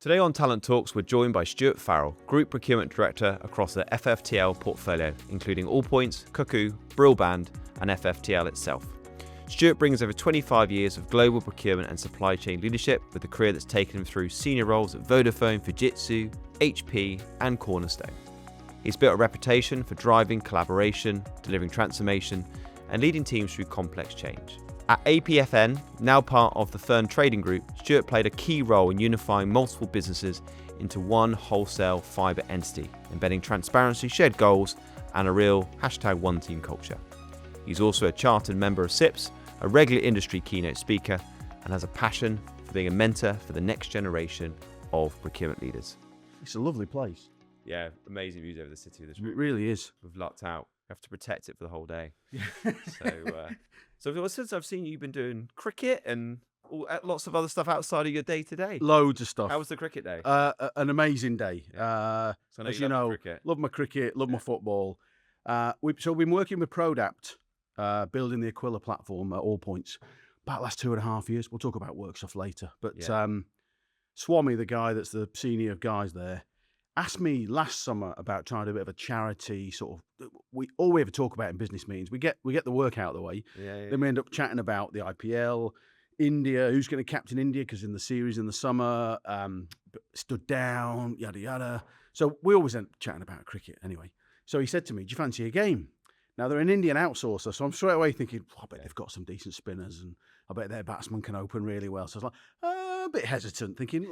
Today on Talent Talks, we're joined by Stuart Farrell, Group Procurement Director across the FFTL portfolio, including Allpoints, Cuckoo, Broadband and FFTL itself. Stuart brings over 25 years of global procurement and supply chain leadership, with a career that's taken him through senior roles at Vodafone, Fujitsu, HPE and Cornerstone. He's built a reputation for driving collaboration, delivering transformation and leading teams through complex change. At APFN, now part of the Fern Trading Group, Stuart played a key role in unifying multiple businesses into one wholesale fibre entity, embedding transparency, shared goals, and a real #OneTeam culture. He's also a chartered member of SIPS, a regular industry keynote speaker, and has a passion for being a mentor for the next generation of procurement leaders. It's a lovely place. Yeah, amazing views over the city of this It room. really is. We've lucked out. We have to protect it for the whole day. So since I've seen you, you've been doing cricket and lots of other stuff outside of your day-to-day. Loads of stuff. How was the cricket day? An amazing day. So I know As you you love know, cricket. love my cricket, love my football. We've been working with Prodapt, building the Aquila platform at Allpoints, about the last 2.5 years. We'll talk about work stuff later. But Swami, the guy that's the senior guys there, asked me last summer about trying to do a bit of a charity sort of. All we ever talk about in business meetings, we get the work out of the way. Then we end up chatting about the IPL, India, who's going to captain India because in the series in the summer, stood down, yada yada. So we always end up chatting about cricket anyway. So he said to me, "Do you fancy a game?" Now they're an Indian outsourcer, so I'm straight away thinking, I bet they've got some decent spinners, and I bet their batsman can open really well. So I was like, a bit hesitant, thinking,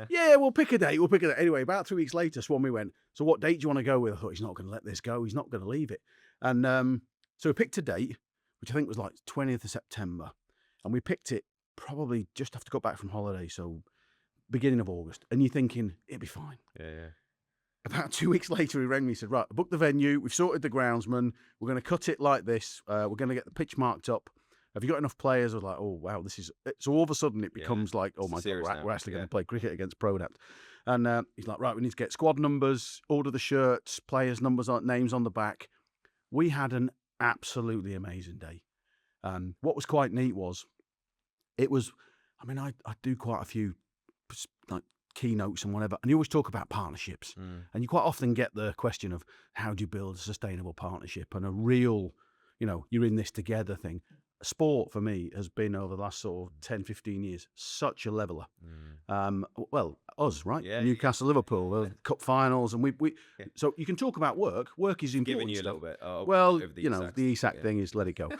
yeah, we'll pick a date. Anyway, about 3 weeks later, Swami went, "So what date do you want to go with?" I thought, he's not going to let this go. He's not going to leave it. And so we picked a date, which I think was like 20th of September. And we picked it probably just after I got back from holiday, so beginning of August. And you're thinking, it'll be fine. Yeah. About 2 weeks later, he rang me and said, "Right, I booked the venue. We've sorted the groundsman. We're going to cut it like this. We're going to get the pitch marked up. Have you got enough players?" I was like, "Oh, wow, this is..." So all of a sudden it becomes like, oh my God, we're actually going to play cricket against Prodapt. And he's like, "Right, we need to get squad numbers, order the shirts, players' numbers, names on the back." We had an absolutely amazing day. What was quite neat was, I do quite a few like keynotes and whatever, and you always talk about partnerships. And you quite often get the question of, how do you build a sustainable partnership and a real, you're in this together thing. Sport for me has been, over the last sort of 10, 15 years, such a leveler. Well, us, right? Yeah, Newcastle, Liverpool, cup finals, and we. So you can talk about work. Work is important. Giving you a little bit. Well, over the the ESAC thing is let it go.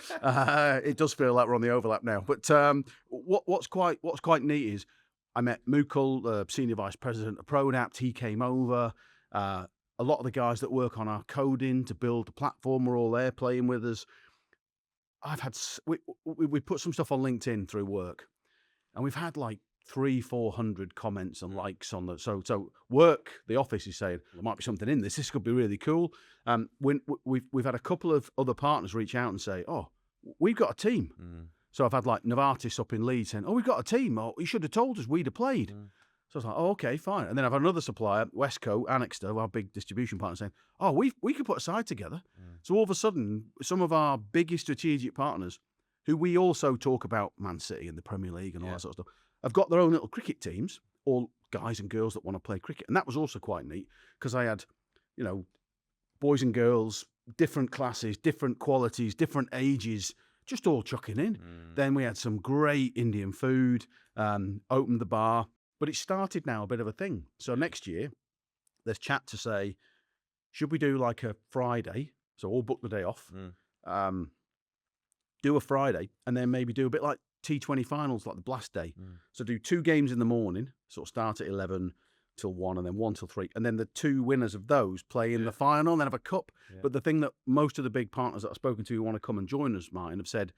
It does feel like we're on the overlap now. But what's quite neat is, I met Mukul, the Senior Vice President of Prodapt. He came over. A lot of the guys that work on our coding to build the platform were all there playing with us. We put some stuff on LinkedIn through work, and we've had like 300-400 comments and likes on the. So work, the office is saying there might be something in this. This could be really cool. We've had a couple of other partners reach out and say, "Oh, we've got a team." So I've had like Novartis up in Leeds saying, "Oh, we've got a team. Oh, you should have told us, we'd have played." So I was like, "Oh, okay, fine." And then I've had another supplier, Westco, Annexter, our big distribution partner, saying, "Oh, we could put a side together." So all of a sudden, some of our biggest strategic partners, who we also talk about Man City and the Premier League and all that sort of stuff, have got their own little cricket teams, all guys and girls that want to play cricket. And that was also quite neat, because I had, boys and girls, different classes, different qualities, different ages, just all chucking in. Then we had some great Indian food, opened the bar. But it started now a bit of a thing. So next year, there's chat to say, should we do like a Friday? So all book the day off, do a Friday, and then maybe do a bit like T20 finals, like the Blast Day. So do 2 games in the morning, sort of start at 11 till 1, and then 1 till 3. And then the 2 winners of those play in the final, and then have a cup. But the thing that most of the big partners that I've spoken to who want to come and join us, Martin, have said,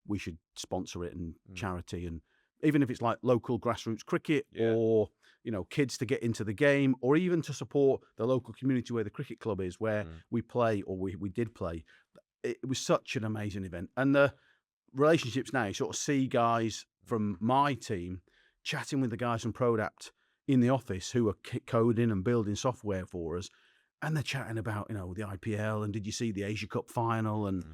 we should sponsor it and charity, and even if it's like local grassroots cricket or, kids to get into the game, or even to support the local community where the cricket club is, where we play, or we did play. It was such an amazing event. And the relationships now, you sort of see guys from my team chatting with the guys from Prodapt in the office who are coding and building software for us. And they're chatting about, the IPL, and did you see the Asia Cup final? And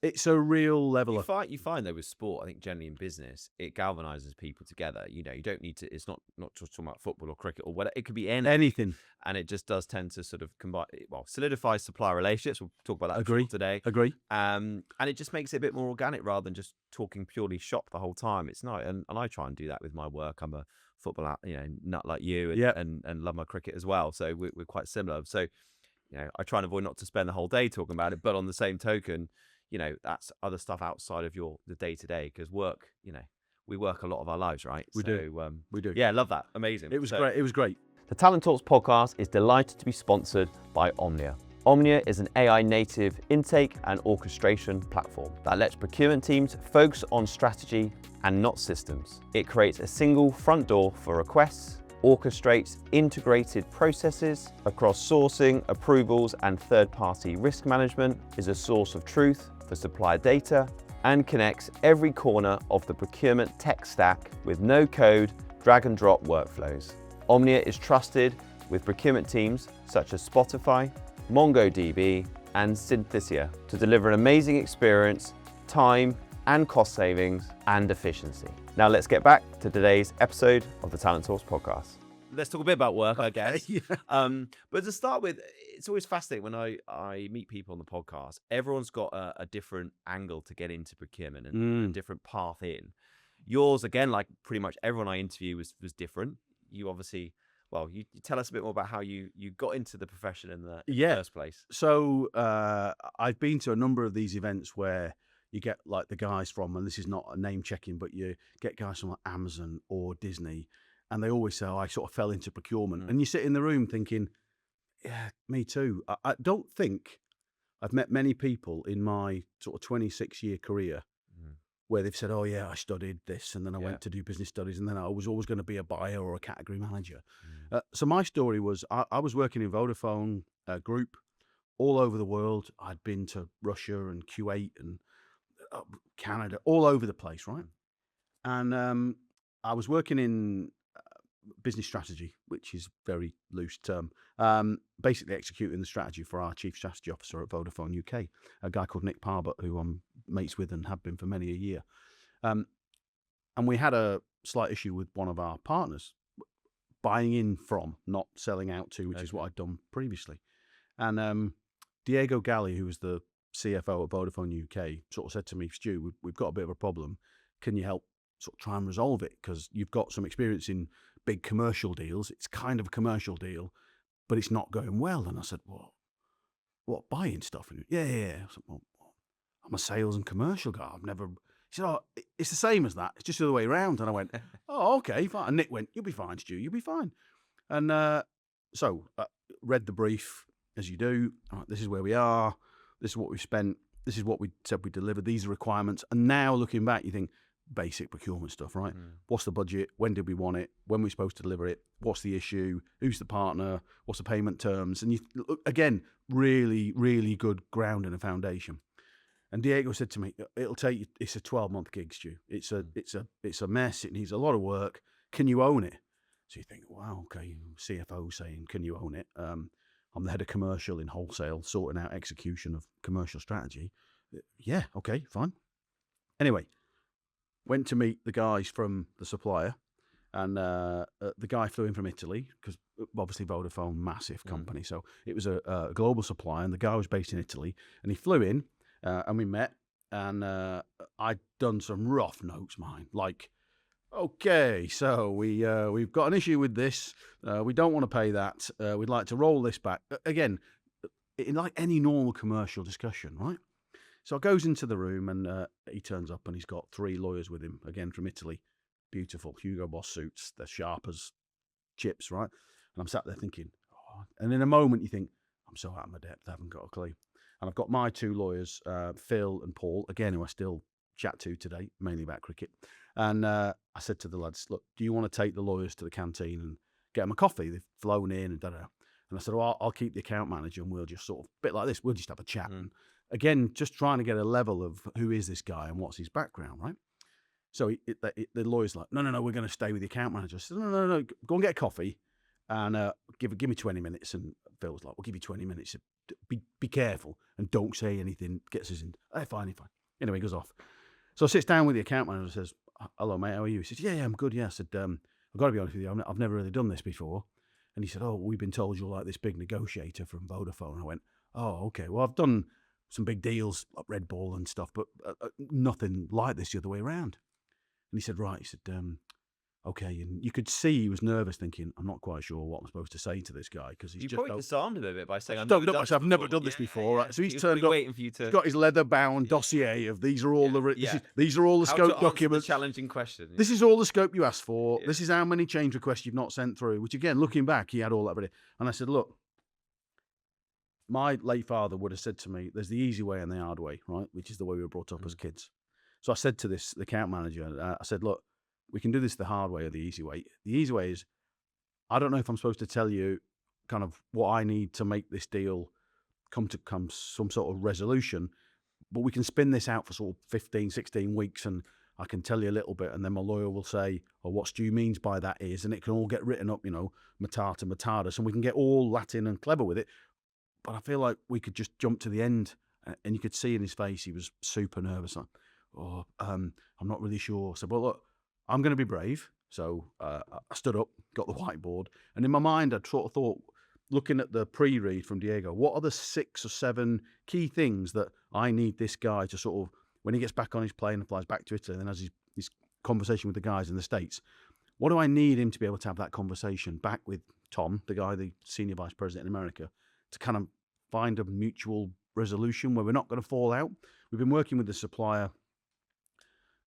It's a real leveler. You find though with sport, I think generally in business, it galvanizes people together. You don't need to. It's not just talking about football or cricket or whatever. It could be anything, and it just does tend to sort of combine. Well, solidify supplier relationships. We'll talk about that Agree. today. Agree. And it just makes it a bit more organic rather than just talking purely shop the whole time. It's not, and I try and do that with my work. I'm a football, nut like you, and love my cricket as well. So we're quite similar. So, I try and avoid not to spend the whole day talking about it, but on the same token, that's other stuff outside of the day to day, because work, we work a lot of our lives, right? We do. Yeah, love that. Amazing. It was great. It was great. The Talent Talks podcast is delighted to be sponsored by Omnia. Omnia is an AI native intake and orchestration platform that lets procurement teams focus on strategy and not systems. It creates a single front door for requests, orchestrates integrated processes across sourcing, approvals, and third-party risk management, is a source of truth for supplier data, and connects every corner of the procurement tech stack with no-code, drag-and-drop workflows. Omnia is trusted with procurement teams such as Spotify, MongoDB, and Synthesia to deliver an amazing experience, time and cost savings, and efficiency. Now let's get back to today's episode of the Talent Talks podcast. Let's talk a bit about work, I guess. Yeah. But to start with, it's always fascinating when I meet people on the podcast. Everyone's got a different angle to get into procurement and a different path in. Yours, again, like pretty much everyone I interview was different. You obviously, you tell us a bit more about how you got into the profession in the first place. So I've been to a number of these events where you get like the guys from, and this is not a name checking, but you get guys from like Amazon or Disney, and they always say, I sort of fell into procurement. And you sit in the room thinking, yeah, me too. I don't think I've met many people in my sort of 26-year career where they've said, oh yeah, I studied this and then I went to do business studies and then I was always going to be a buyer or a category manager. So my story was I was working in Vodafone group all over the world. I'd been to Russia and Kuwait and Canada, all over the place, right? And I was working in business strategy, which is a very loose term, basically executing the strategy for our chief strategy officer at Vodafone UK, a guy called Nick Parbott, who I'm mates with and have been for many a year. And we had a slight issue with one of our partners, buying in from, not selling out to, which is what I'd done previously. And Diego Galli, who was the CFO at Vodafone UK, sort of said to me, Stu, we've got a bit of a problem. Can you help sort of try and resolve it? Because you've got some experience in big commercial deals. It's kind of a commercial deal, but it's not going well. And I said, what buying stuff? And yeah. I said, well, I'm a sales and commercial guy. He said, oh, it's the same as that. It's just the other way around. And I went, oh, okay, fine. And Nick went, you'll be fine, Stu, you'll be fine. And so read the brief, as you do. All right, this is where we are. This is what we've spent. This is what we said we delivered. These are requirements. And now looking back, you think, basic procurement stuff, right? What's the budget? When did we want it? When are we supposed to deliver it? What's the issue? Who's the partner? What's the payment terms? And you again, really, really good ground and a foundation. And Diego said to me, "It'll take you. It's a 12-month gig, Stu. It's a mess. It needs a lot of work. Can you own it?" So you think, "Wow, okay." CFO saying, "Can you own it?" I'm the head of commercial in wholesale, sorting out execution of commercial strategy. Yeah, okay, fine. Anyway, went to meet the guys from the supplier, and the guy flew in from Italy because obviously Vodafone, massive company. So it was a global supplier, and the guy was based in Italy, and he flew in, and we met, and I'd done some rough notes, mine, like, okay, so we've got an issue with this. We don't want to pay that. We'd like to roll this back. Again, in like any normal commercial discussion, right? So I goes into the room and he turns up and he's got 3 lawyers with him, again from Italy. Beautiful Hugo Boss suits. They're sharp as chips, right? And I'm sat there thinking, oh. And in a moment you think, I'm so out of my depth, I haven't got a clue. And I've got my 2 lawyers, Phil and Paul, again, who I still chat to today, mainly about cricket. And I said to the lads, look, do you want to take the lawyers to the canteen and get them a coffee? They've flown in and da-da. And I said, well, I'll keep the account manager and we'll just sort of, a bit like this, we'll just have a chat. And again, just trying to get a level of who is this guy and what's his background, right? So the lawyer's like, no, we're going to stay with the account manager. I said, no, go and get a coffee and give me 20 minutes. And Phil was like, we'll give you 20 minutes. Be careful and don't say anything. Gets us in. Fine. Anyway, he goes off. So I sits down with the account manager and says, hello, mate, how are you? He says, yeah, I'm good, yeah. I said, I've got to be honest with you, I've never really done this before. And he said, oh, we've been told you're like this big negotiator from Vodafone. I went, oh, okay. Well, I've done some big deals like Red Bull and stuff, but nothing like this the other way around. And he said, right. He said, okay. And you could see he was nervous, thinking, I'm not quite sure what I'm supposed to say to this guy, because he's just probably disarmed him a bit by saying, I've never done this before. Right? So he's turned up, waiting for you to... he's got his leather-bound dossier of these are all these are all the scope documents. The challenging question. This is all the scope you asked for. This is how many change requests you've not sent through, which again, looking back, he had all that ready. And I said, look, my late father would have said to me, there's the easy way and the hard way, right? Which is the way we were brought up as kids. So I said to the account manager, I said, look, we can do this the hard way or the easy way. The easy way is, I don't know if I'm supposed to tell you kind of what I need to make this deal come some sort of resolution, but we can spin this out for sort of 15, 16 weeks and I can tell you a little bit, and then my lawyer will say, oh, what Stu means by that is, and it can all get written up, mutata mutatis, and we can get all Latin and clever with it. But I feel like we could just jump to the end, and you could see in his face he was super nervous. Like, I'm not really sure. I said, well, look, I'm going to be brave. So I stood up, got the whiteboard, and in my mind I sort of thought, looking at the pre-read from Diego, what are the 6 or 7 key things that I need this guy to sort of, when he gets back on his plane and flies back to Italy and then has his conversation with the guys in the States, what do I need him to be able to have that conversation back with Tom, the senior vice president in America, to kind of find a mutual resolution where we're not going to fall out? We've been working with the supplier,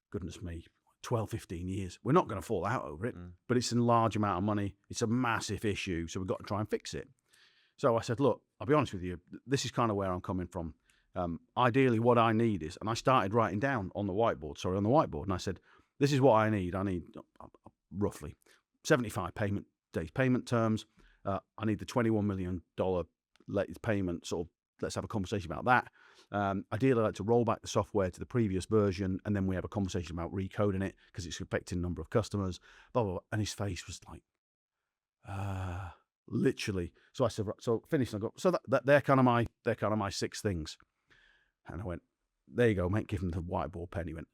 goodness me, 12, 15 years. We're not going to fall out over it, but it's a large amount of money. It's a massive issue, so we've got to try and fix it. So I said, look, I'll be honest with you, this is kind of where I'm coming from. Ideally, what I need is, and I started writing down on the whiteboard, and I said, this is what I need. I need roughly 75 days payment terms. I need the $21 million latest payment, sort of, let's have a conversation about that. Ideally, I'd like to roll back the software to the previous version, and then we have a conversation about recoding it because it's affecting a number of customers, blah, blah, blah. And his face was like, literally. So I said, right, so finished. And I go, so they're kind of my 6 things. And I went, there you go, mate. Give him the whiteboard pen. He went,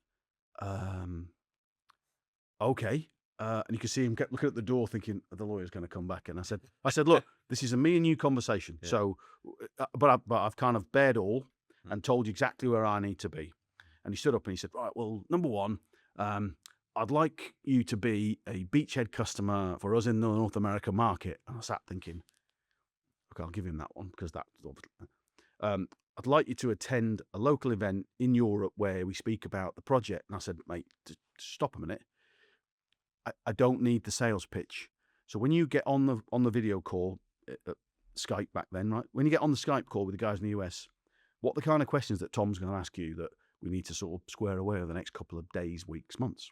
okay. And you could see him kept looking at the door, thinking the lawyer's going to come back. And I said, look, this is a me and you conversation. Yeah. So, but I've kind of bared all and told you exactly where I need to be. And he stood up and he said, right, well, number 1, I'd like you to be a beachhead customer for us in the North America market. And I sat thinking, okay, I'll give him that one because that's obviously. I'd like you to attend a local event in Europe where we speak about the project. And I said, mate, stop a minute. I don't need the sales pitch. So when you get on the video call, Skype back then, right? When you get on the Skype call with the guys in the US, what are the kind of questions that Tom's going to ask you that we need to sort of square away over the next couple of days, weeks, months?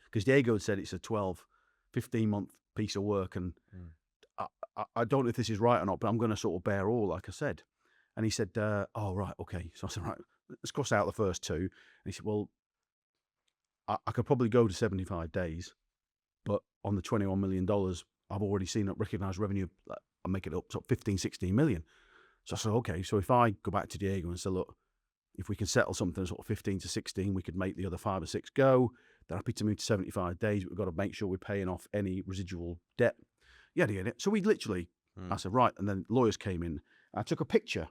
Because Diego had said it's a 12, 15-month piece of work, and I don't know if this is right or not, but I'm going to sort of bear all, like I said. And he said, oh, right, okay. So I said, right, let's cross out the first 2. And he said, well, I could probably go to 75 days, but on the $21 million, I've already seen it recognized revenue. I'll make it up to 15, 16 million. So I said, okay, so if I go back to Diego and say, look, if we can settle something sort of 15 to 16, we could make the other 5 or 6 go. They're happy to move to 75 days. But we've got to make sure we're paying off any residual debt. Yeah. So we literally, I said, right. And then lawyers came in. I took a picture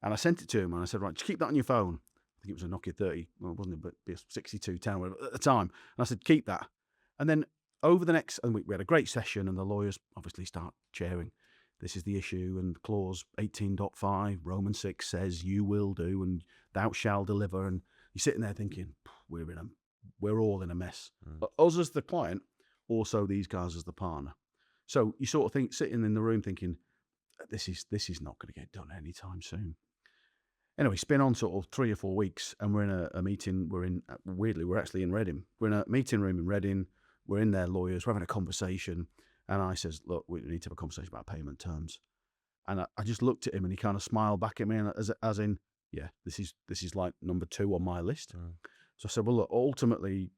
and I sent it to him. And I said, right, just keep that on your phone. I think it was a Nokia 30, well, wasn't it? But it was 6210 at the time. And I said, keep that. And then over the next, and we had a great session, and the lawyers obviously start sharing. This is the issue, and clause 18.5, Roman 6 says you will do, and thou shalt deliver. And you're sitting there thinking, we're all in a mess. But us as the client, also these guys as the partner. So you sort of think, sitting in the room thinking, this is not going to get done anytime soon. Anyway, spin on sort of 3 or 4 weeks, and we're in a meeting. We're actually in Reading. We're in a meeting room in Reading. We're in there, lawyers. We're having a conversation. And I says, look, we need to have a conversation about payment terms. And I just looked at him, and he kind of smiled back at me, and as in, yeah, this is like number 2 on my list. So I said, well, look, ultimately,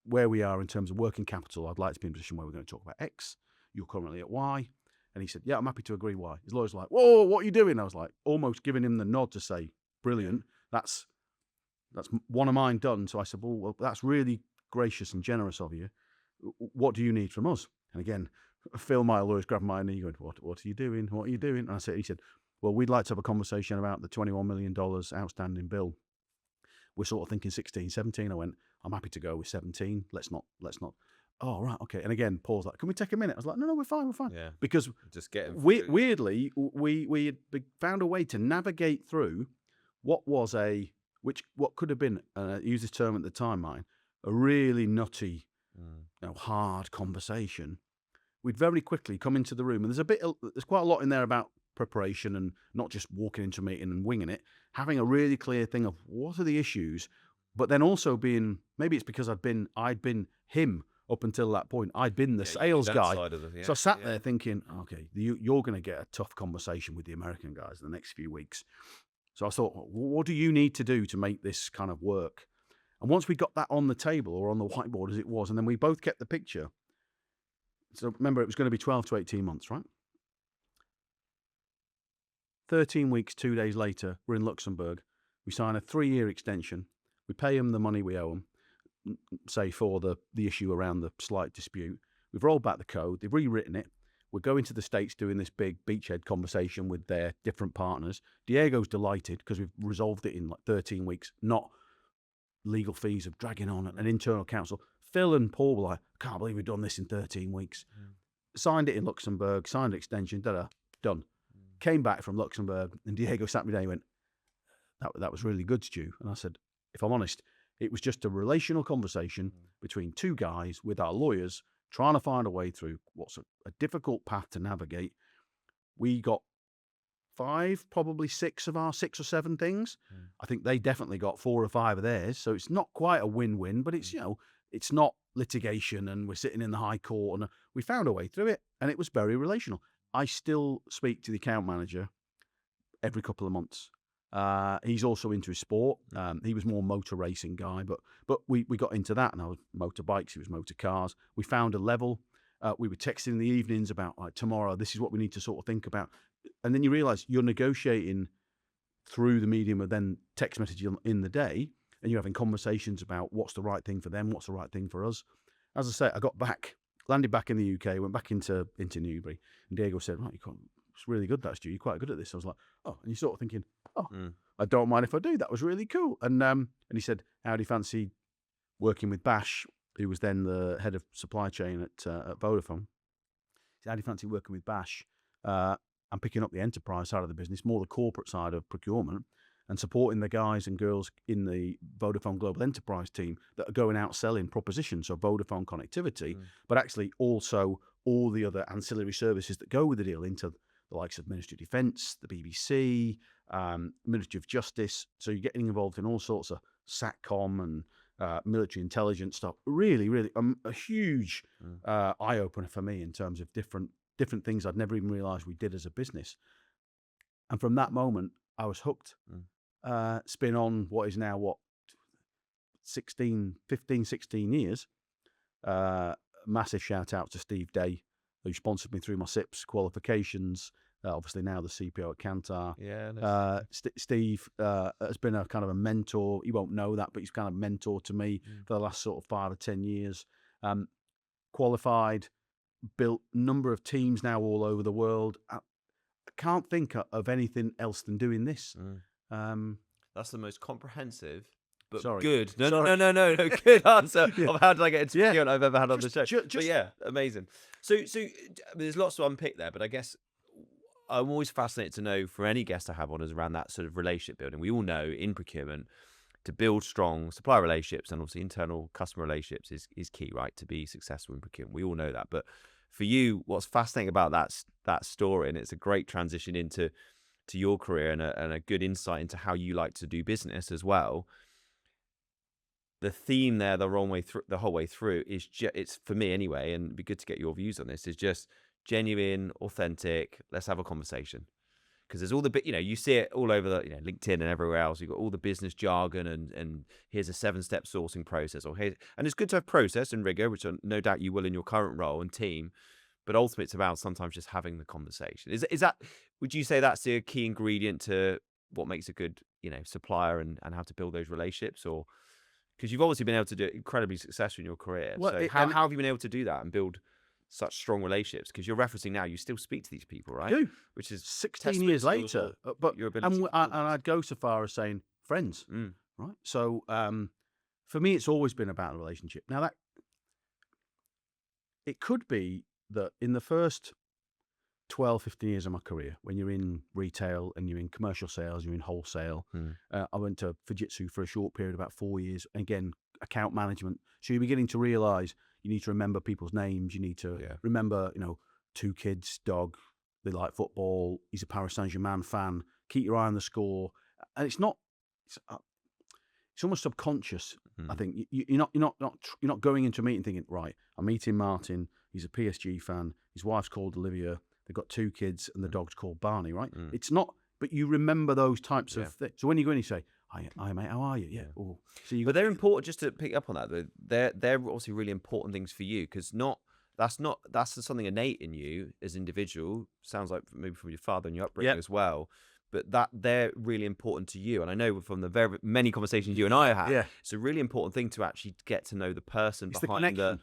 where we are in terms of working capital, I'd like to be in a position where we're going to talk about X. You're currently at Y. And he said, yeah, I'm happy to agree. Why? His lawyer's like, whoa, what are you doing? I was like, almost giving him the nod to say, brilliant. That's one of mine done. So I said, well, that's really gracious and generous of you. What do you need from us? And again, Phil, my lawyer's grabbing my knee going, what are you doing? What are you doing? And he said, well, we'd like to have a conversation about the $21 million outstanding bill. We're sort of thinking 16, 17. I went, I'm happy to go with 17. Let's not. Oh, right. Okay. And again, Paul's like, can we take a minute? I was like, no, we're fine. Yeah. Because just getting weirdly, we had found a way to navigate through what could have been, I used this term at the time, a really nutty, hard conversation. We'd very quickly come into the room, and there's quite a lot in there about preparation and not just walking into a meeting and winging it, having a really clear thing of what are the issues, but then also being, maybe it's because I'd been him up until that point. I'd been the sales guy. So I sat there thinking, okay, you're going to get a tough conversation with the American guys in the next few weeks. So I thought, what do you need to do to make this kind of work? And once we got that on the table or on the whiteboard as it was, and then we both kept the picture. So remember, it was going to be 12 to 18 months, right? 13 weeks, 2 days later, we're in Luxembourg. We sign a 3-year extension. We pay them the money we owe them, say for the issue around the slight dispute. We've rolled back the code. They've rewritten it. We're going to the States doing this big beachhead conversation with their different partners. Diego's delighted because we've resolved it in like 13 weeks, not legal fees of dragging on an internal counsel. Phil and Paul were like, I can't believe we've done this in 13 weeks. Signed it in Luxembourg, signed an extension, done. Came back from Luxembourg, and Diego sat me down. He went, that was really good, Stu. And I said, if I'm honest, it was just a relational conversation between two guys with our lawyers trying to find a way through what's a difficult path to navigate. We got 5, probably 6 of our 6 or 7 things. I think they definitely got 4 or 5 of theirs. So it's not quite a win-win, but it's, it's not litigation and we're sitting in the high court, and we found a way through it, and it was very relational. I still speak to the account manager every couple of months. He's also into his sport. He was more motor racing guy, but we got into that, and I was motorbikes, he was motor cars. We found a level. We were texting in the evenings about like tomorrow, this is what we need to sort of think about. And then you realize you're negotiating through the medium of then text messaging in the day, and you're having conversations about what's the right thing for them, what's the right thing for us. As I say, I got back, landed back in the UK, went back into Newbury, and Diego said, right, it's really good, that's Stu, you're quite good at this. I was like, oh, and you're sort of thinking, I don't mind if I do, that was really cool. And he said, how do you fancy working with Bash, who was then the head of supply chain at Vodafone? He said, how do you fancy working with Bash and picking up the enterprise side of the business, more the corporate side of procurement, and supporting the guys and girls in the Vodafone Global Enterprise team that are going out selling propositions, so Vodafone connectivity, but actually also all the other ancillary services that go with the deal into the likes of Ministry of Defence, the BBC, Ministry of Justice. So you're getting involved in all sorts of SATCOM and military intelligence stuff. Really, really a huge eye-opener for me in terms of different things I'd never even realised we did as a business. And from that moment, I was hooked. It's been on what is now, 15, 16 years. Massive shout out to Steve Day, who sponsored me through my SIPS qualifications. Obviously now the CPO at Kantar. Yeah. Steve has been a kind of a mentor. You won't know that, but he's kind of mentor to me for the last sort of 5 or 10 years. Qualified, built a number of teams now all over the world. I can't think of anything else than doing this. That's the most comprehensive but Sorry. good. No, Sorry. good answer of how did I get into procurement I've ever had on the show. Just, but yeah, amazing. So there's lots to unpick there, but I guess I'm always fascinated to know from any guest I have on is around that sort of relationship building. We all know in procurement, to build strong supplier relationships and obviously internal customer relationships is key, right, to be successful in procurement. We all know that. But for you, what's fascinating about that story, and it's a great transition into your career and a good insight into how you like to do business as well. The theme there, the whole way through is it's for me anyway, and it'd be good to get your views on this. Is just genuine, authentic. Let's have a conversation, because there's all the you see it all over the LinkedIn and everywhere else. You've got all the business jargon and here's a 7-step sourcing process, and it's good to have process and rigor, which no doubt you will in your current role and team. but ultimately it's about sometimes just having the conversation. Is that, would you say that's the key ingredient to what makes a good, supplier and how to build those relationships? Or because you've obviously been able to do it incredibly successful in your career. Well, So how have you been able to do that and build such strong relationships? Because you're referencing now, you still speak to these people, right? I do. Which is 16 years later, but your ability. and I'd go so far as saying friends, right? So for me, it's always been about a relationship. Now that it could be that in the first 12, 15 years of my career, when you're in retail and you're in commercial sales, you're in wholesale. I went to Fujitsu for a short period, about 4 years. Again, account management. So you're beginning to realize you need to remember people's names. You need to remember, 2 kids, dog, they like football. He's a Paris Saint-Germain fan. Keep your eye on the score. And it's almost subconscious. I think you're not going into a meeting thinking, right, I'm meeting Martin. He's a PSG fan. His wife's called Olivia. They've got 2 kids and the dog's called Barney, right? It's not, but you remember those types of things. So when you go in, you say, hi mate, how are you? Yeah. Oh. So but they're important, just to pick up on that. They're obviously really important things for you, because that's something innate in you as an individual. Sounds like maybe from your father and your upbringing as well. But that they're really important to you. And I know from the very many conversations you and I have had, it's a really important thing to actually get to know the person behind the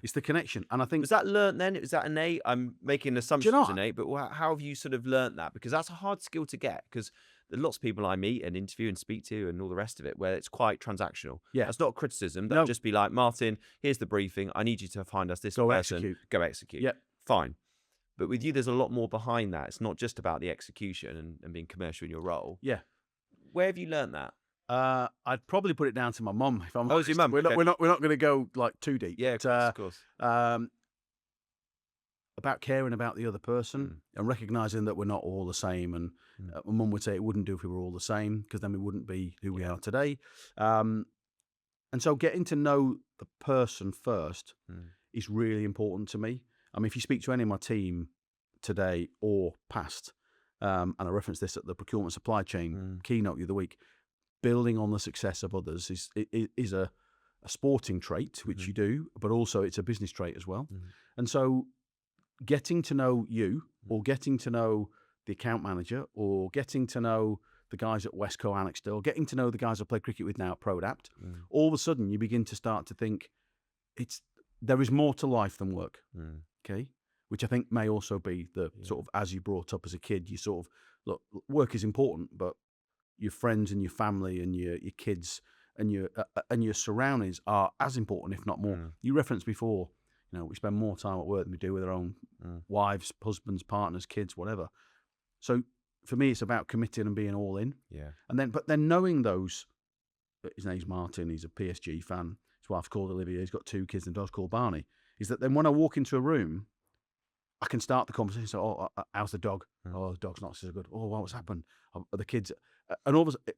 It's the connection. And I think, was that learnt then? Is that innate? I'm making assumptions it's innate, but how have you sort of learnt that? Because that's a hard skill to get, because there's lots of people I meet and interview and speak to and all the rest of it where it's quite transactional. That's not criticism. That'll just be like, Martin, here's the briefing. I need you to find us this person. Go execute. Fine. But with you, there's a lot more behind that. It's not just about the execution and being commercial in your role. Where have you learned that? I'd probably put it down to my mum. If I'm honest. Your mum. We're not going to go like too deep. Of course. About caring about the other person and recognizing that we're not all the same. And my mum would say it wouldn't do if we were all the same, because then we wouldn't be who we are today. And so getting to know the person first is really important to me. I mean, if you speak to any of my team today or past, and I referenced this at the procurement supply chain keynote the other week, building on the success of others is a sporting trait, which you do, but also it's a business trait as well. And so getting to know you, or getting to know the account manager, or getting to know the guys at Westco Annexter, or getting to know the guys I play cricket with now at Prodapt, all of a sudden you begin to start to think there is more to life than work. Okay, which I think may also be the sort of, as you brought up as a kid, you sort of, look, work is important, but your friends and your family and your kids and your surroundings are as important, if not more. You referenced before, we spend more time at work than we do with our own wives, husbands, partners, kids, whatever. So for me, it's about committing and being all in. But then knowing those, his name's Martin, he's a PSG fan, his wife's called Olivia, he's got 2 kids and a dog's called Barney, is that then when I walk into a room, I can start the conversation. So, how's the dog? Oh, the dog's not so good. Oh, what's happened? Are the kids? And all of a sudden,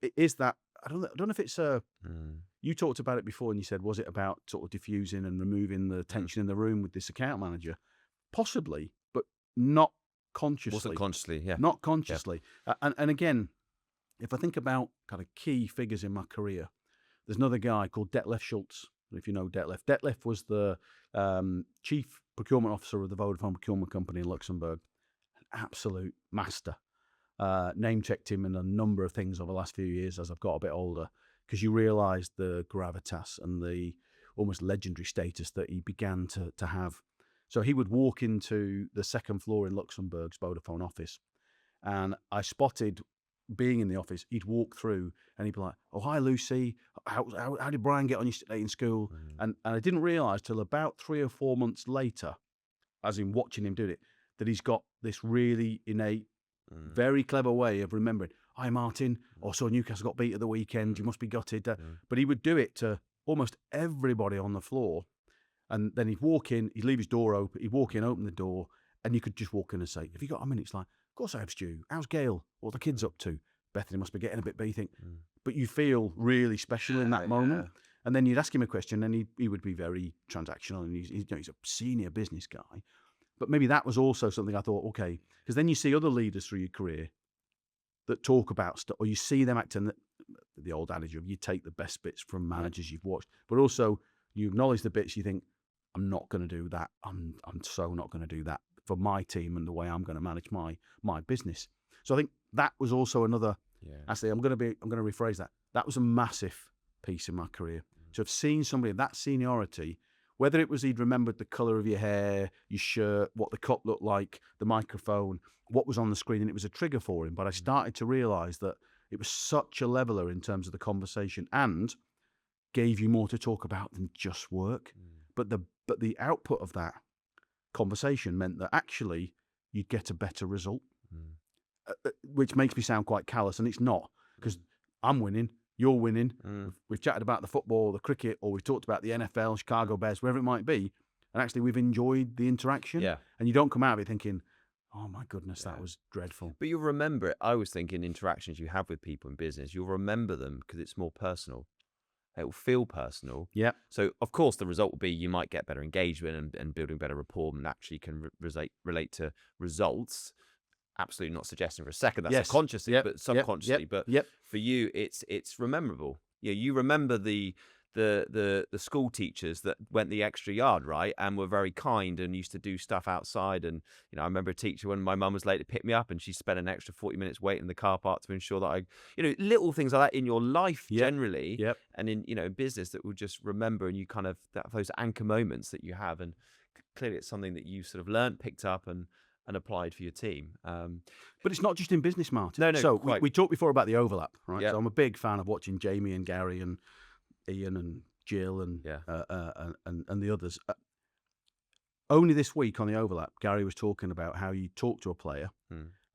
it is that. I don't know if it's you talked about it before, and you said, was it about sort of diffusing and removing the tension in the room with this account manager? Possibly, but not consciously. Wasn't consciously, Not consciously. And again, if I think about kind of key figures in my career, there's another guy called Detlef Schultz. If you know Detlef. Detlef was the chief procurement officer of the Vodafone procurement company in Luxembourg. An absolute master. Name-checked him in a number of things over the last few years as I've got a bit older, because you realise the gravitas and the almost legendary status that he began to have. So he would walk into the second floor in Luxembourg's Vodafone office, and I spotted, being in the office, he'd walk through and he'd be like, "Oh, hi, Lucy. How did Brian get on yesterday in school?" And I didn't realise till about 3 or 4 months later, as in watching him do it, that he's got this really innate, very clever way of remembering, "Hi, Martin. Oh, so Newcastle got beat at the weekend. You must be gutted." But he would do it to almost everybody on the floor. And then he'd walk in, he'd leave his door open, he'd walk in, open the door, and you could just walk in and say, "Have you got a minute?" It's like, "Of course I have, Stu. How's Gail? What are the kids up to? Bethany must be getting a bit beat." You think, but you feel really special in that moment. And then you'd ask him a question, and he would be very transactional, and he's a senior business guy. But maybe that was also something I thought, okay, because then you see other leaders through your career that talk about stuff, or you see them acting, the old adage of you take the best bits from managers you've watched, but also you acknowledge the bits you think, I'm not going to do that. I'm so not going to do that for my team and the way I'm going to manage my business. So I think that was also another. Actually, I'm going to rephrase that. That was a massive piece in my career. To have seen somebody of that seniority, whether it was he'd remembered the colour of your hair, your shirt, what the cup looked like, the microphone, what was on the screen, and it was a trigger for him. But I started to realise that it was such a leveller in terms of the conversation and gave you more to talk about than just work. But the output of that conversation meant that actually you'd get a better result, which makes me sound quite callous, and it's not, because I'm winning, you're winning. We've chatted about the football, the cricket, or we've talked about the NFL, Chicago Bears, wherever it might be, and actually we've enjoyed the interaction. And you don't come out of it thinking, oh my goodness, that was dreadful. But you'll remember it. I was thinking interactions you have with people in business, you'll remember them because it's more personal. It will feel personal. So, of course, the result will be you might get better engagement and building better rapport, and actually can relate to results. Absolutely not suggesting for a second that's subconsciously, but subconsciously. But for you, it's memorable. You remember the school teachers that went the extra yard, right, and were very kind and used to do stuff outside. And I remember a teacher when my mum was late to pick me up, and she spent an extra 40 minutes waiting in the car park to ensure that little things like that in your life generally, and in in business that we'll just remember, and you kind of those anchor moments that you have, and clearly it's something that you sort of learned, picked up, and applied for your team. But it's not just in business, Martin. No. So we talked before about the overlap, right? So I'm a big fan of watching Jamie and Gary and Ian and Jill and the others. Only this week on the overlap, Gary was talking about how you talk to a player,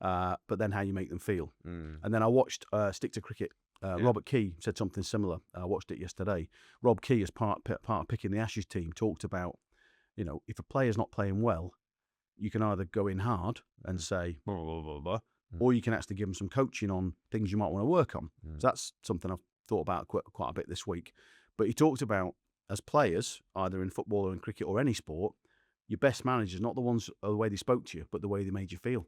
but then how you make them feel. And then I watched Stick to Cricket. Robert Key said something similar. I watched it yesterday. Rob Key, as part of picking the Ashes team, talked about, if a player's not playing well, you can either go in hard and say, blah, blah, blah, blah, or you can actually give them some coaching on things you might want to work on. So that's something I've thought about quite a bit this week. But he talked about, as players, either in football or in cricket or any sport, your best managers, not the ones the way they spoke to you, but the way they made you feel.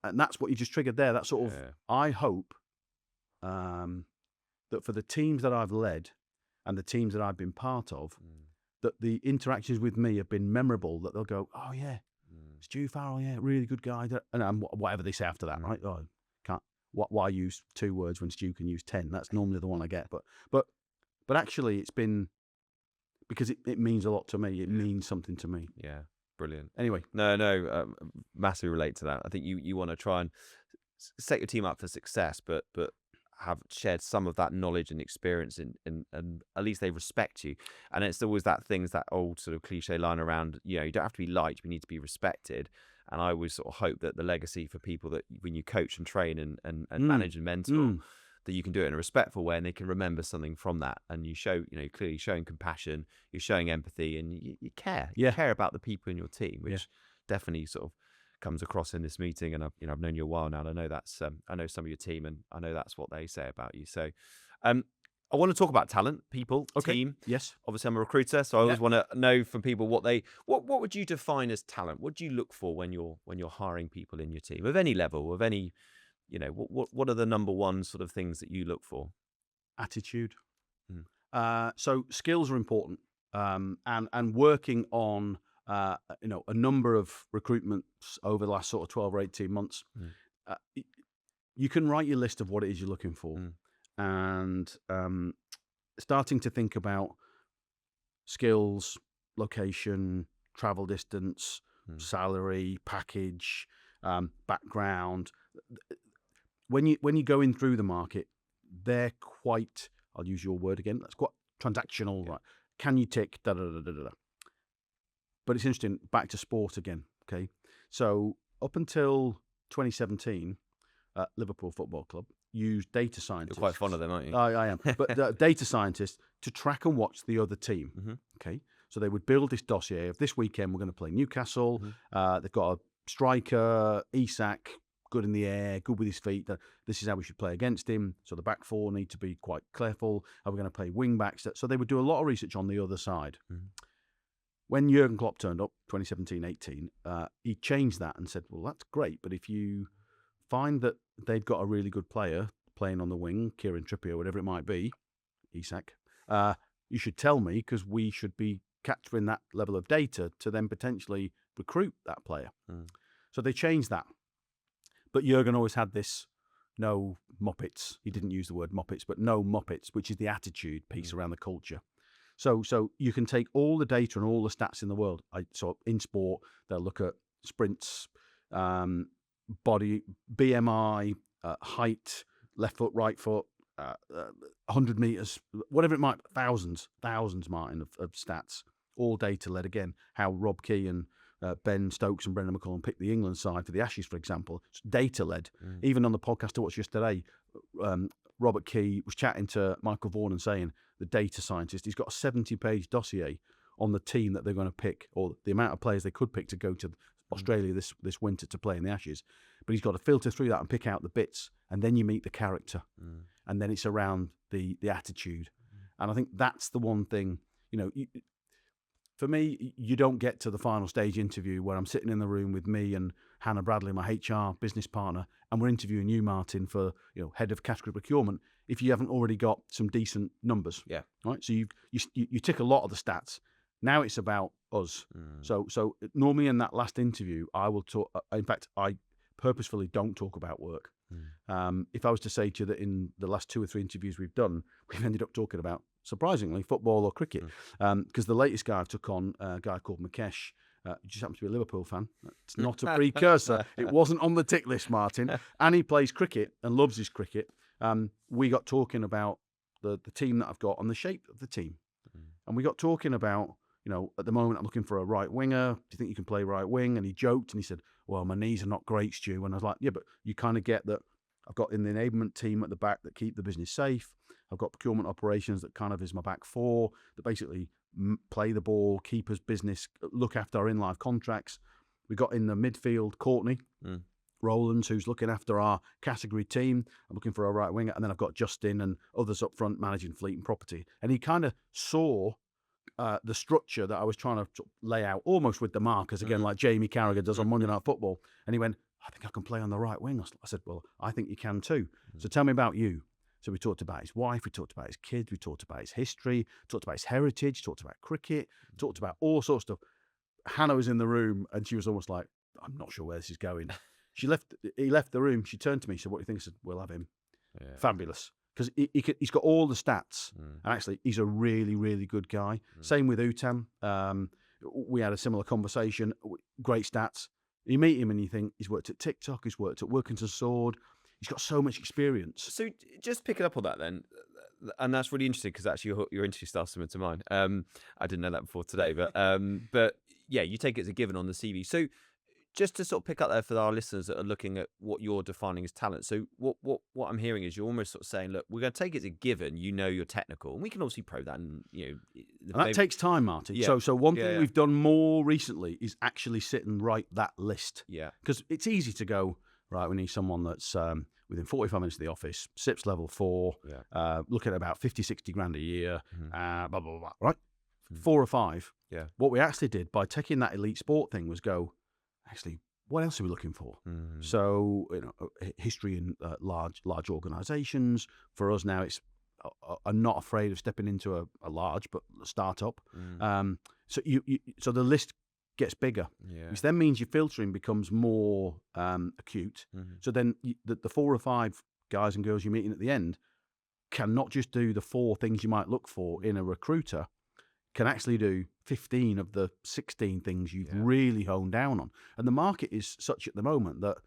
And that's what you just triggered there. That sort of, I hope that for the teams that I've led and the teams that I've been part of, that the interactions with me have been memorable, that they'll go, oh yeah, Stuart Farrell, really good guy. And whatever they say after that, right? Oh, can't. Why use 2 words when Stu can use 10? That's normally the one I get. But actually, it's been because it means a lot to me. It means something to me. Yeah, brilliant. Anyway, no, massively relate to that. I think you want to try and set your team up for success, but have shared some of that knowledge and experience, and at least they respect you. And it's always that old sort of cliche line around, you don't have to be liked, we need to be respected. And I always sort of hope that the legacy for people that when you coach and train and manage and mentor, that you can do it in a respectful way, and they can remember something from that. And you show, clearly showing compassion, you're showing empathy, and you care. You care about the people in your team, which definitely sort of comes across in this meeting. And I've known you a while now, and I know that's I know some of your team, and I know that's what they say about you. So I want to talk about talent, people, team. Yes. Obviously, I'm a recruiter, so I always want to know from people what would you define as talent? What do you look for when you're hiring people in your team of any level, of any, what are the number one sort of things that you look for? Attitude. So skills are important, and working on a number of recruitments over the last sort of 12 or 18 months. You can write your list of what it is you're looking for. And starting to think about skills, location, travel distance, salary, package, background. When you're going through the market, they're quite, I'll use your word again, that's quite transactional, right? Can you tick, da da da da da. But it's interesting, back to sport again, okay? So up until 2017, Liverpool Football Club used data scientists. You're quite fond of them, aren't you? I am. But data scientists to track and watch the other team. Okay, so they would build this dossier of this weekend we're going to play Newcastle. They've got a striker, Isak, good in the air, good with his feet. This is how we should play against him. So the back four need to be quite careful. Are we going to play wing backs? So they would do a lot of research on the other side. When Jurgen Klopp turned up, 2017-18, he changed that and said, well, that's great, but if you find that they've got a really good player playing on the wing, Kieran Trippier, whatever it might be, Isak, you should tell me, because we should be capturing that level of data to then potentially recruit that player. So they changed that. But Jurgen always had this no Muppets. He didn't use the word Muppets, but no Muppets, which is the attitude piece around the culture. So you can take all the data and all the stats in the world. So in sport, they'll look at sprints, body, BMI, height, left foot, right foot, 100 meters, whatever it might be, thousands, Martin, of stats, all data led. Again, how Rob Key and Ben Stokes and Brendan McCullum picked the England side for the Ashes, for example. It's data led. Even on the podcast I watched yesterday, Robert Key was chatting to Michael Vaughan and saying, the data scientist, he's got a 70-page dossier on the team that they're going to pick, or the amount of players they could pick to go to Australia this winter to play in the Ashes. But he's got to filter through that and pick out the bits, and then you meet the character, and then it's around the attitude. And I think that's the one thing, for me, you don't get to the final stage interview where I'm sitting in the room with me and Hannah Bradley, my HR business partner, and we're interviewing you, Martin, for head of category procurement, if you haven't already got some decent numbers. Yeah. Right. So you tick a lot of the stats. Now it's about us. So normally in that last interview, I will talk. In fact, I purposefully don't talk about work. If I was to say to you that in the last 2 or 3 interviews we've done, we've ended up talking about, surprisingly, football or cricket. Because the latest guy I took on, a guy called Mukesh, just happens to be a Liverpool fan. It's not a precursor. It wasn't on the tick list, Martin. And he plays cricket and loves his cricket. We got talking about the team that I've got and the shape of the team. And we got talking about, at the moment I'm looking for a right winger. Do you think you can play right wing? And he joked and he said, well, my knees are not great, Stu. And I was like, yeah, but you kind of get that. I've got in the enablement team at the back that keep the business safe. I've got procurement operations that kind of is my back four, that basically play the ball, keep us business, look after our in-life contracts. We got in the midfield Courtney Rowlands, who's looking after our category team. I'm looking for a right winger. And then I've got Justin and others up front managing fleet and property. And he kind of saw the structure that I was trying to lay out, almost with the markers, again, like Jamie Carragher does on Monday Night Football. And he went, I think I can play on the right wing. I said, well, I think you can too. So tell me about you. So we talked about his wife, we talked about his kids, we talked about his history, talked about his heritage, talked about cricket, talked about all sorts of stuff. Hannah was in the room and she was almost like, I'm not sure where this is going. He left the room. She turned to me, said, what do you think? I said, we'll have him. Yeah. Fabulous. Because he's got all the stats. And actually, he's a really, really good guy. Same with Utam. We had a similar conversation. Great stats. You meet him and you think, he's worked at TikTok, he's worked at Wilkinson Sword. He's got so much experience. So just picking up on that then, and that's really interesting because actually your interview style similar to mine. I didn't know that before today, but yeah, you take it as a given on the CV. So just to sort of pick up there for our listeners that are looking at what you're defining as talent. So what I'm hearing is you're almost sort of saying, look, we're going to take it as a given. You're technical, and we can obviously probe that. And that takes time, Martin. Yeah. So one thing we've done more recently is actually sit and write that list. Yeah. Because it's easy to go, right, we need someone that's within 45 minutes of the office, SIPS level 4, looking at about 50, 60 grand a year, blah, blah, blah, right? 4 or 5. Yeah. What we actually did by taking that elite sport thing was go, actually, what else are we looking for? So, history in large organizations. For us now, it's I'm not afraid of stepping into a large but a startup. So so the list gets bigger, which then means your filtering becomes more acute. So then the 4 or 5 guys and girls you're meeting at the end can not just do the 4 things you might look for in a recruiter, can actually do 15 of the 16 things you've really honed down on. And the market is such at the moment that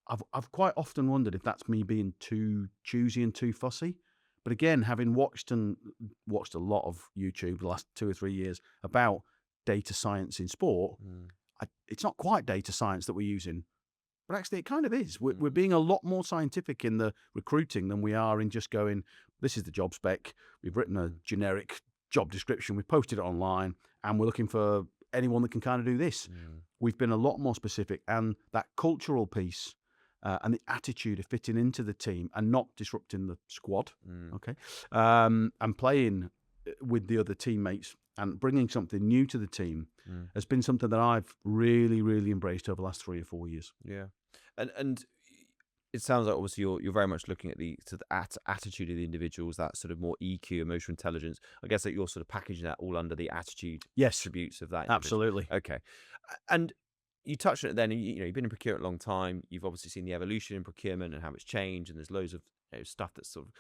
I've quite often wondered if that's me being too choosy and too fussy. But again, having watched a lot of YouTube the last 2 or 3 years about data science in sport, it's not quite data science that we're using, but actually it kind of is. We're being a lot more scientific in the recruiting than we are in just going, this is the job spec, we've written a generic job description, we've posted it online, and we're looking for anyone that can kind of do this. We've been a lot more specific, and that cultural piece and the attitude of fitting into the team and not disrupting the squad, and playing with the other teammates and bringing something new to the team has been something that I've really, really embraced over the last 3 or 4 years. Yeah. And it sounds like obviously you're very much looking at the attitude of the individuals, that sort of more EQ, emotional intelligence. I guess that you're sort of packaging that all under the attitude attributes of that individual. Absolutely. Okay. And you touched on it then, you've been in procurement a long time. You've obviously seen the evolution in procurement and how it's changed, and there's loads of stuff that's sort of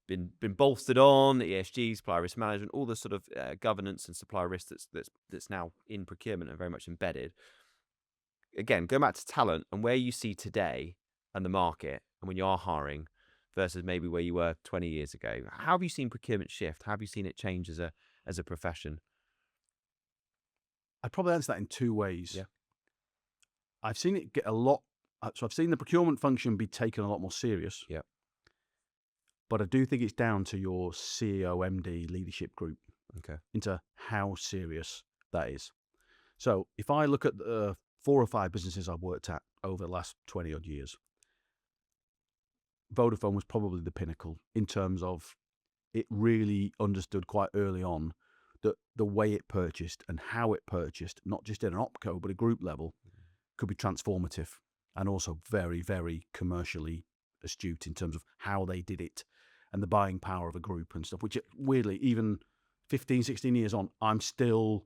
been bolstered on, ESG, supplier risk management, all the sort of governance and supplier risk that's now in procurement and very much embedded. Again, going back to talent and where you see today and the market, and when you are hiring versus maybe where you were 20 years ago, how have you seen procurement shift? How have you seen it change as a profession? I'd probably answer that in two ways. Yeah. I've seen it get a lot. So I've seen the procurement function be taken a lot more serious. Yeah. But I do think it's down to your CEO, MD leadership group. Okay. Into how serious that is. So if I look at the 4 or 5 businesses I've worked at over the last 20 odd years, Vodafone was probably the pinnacle in terms of it really understood quite early on that the way it purchased and how it purchased, not just in an opco, but a group level, could be transformative and also very, very commercially astute in terms of how they did it and the buying power of a group and stuff, which weirdly, even 15, 16 years on, I'm still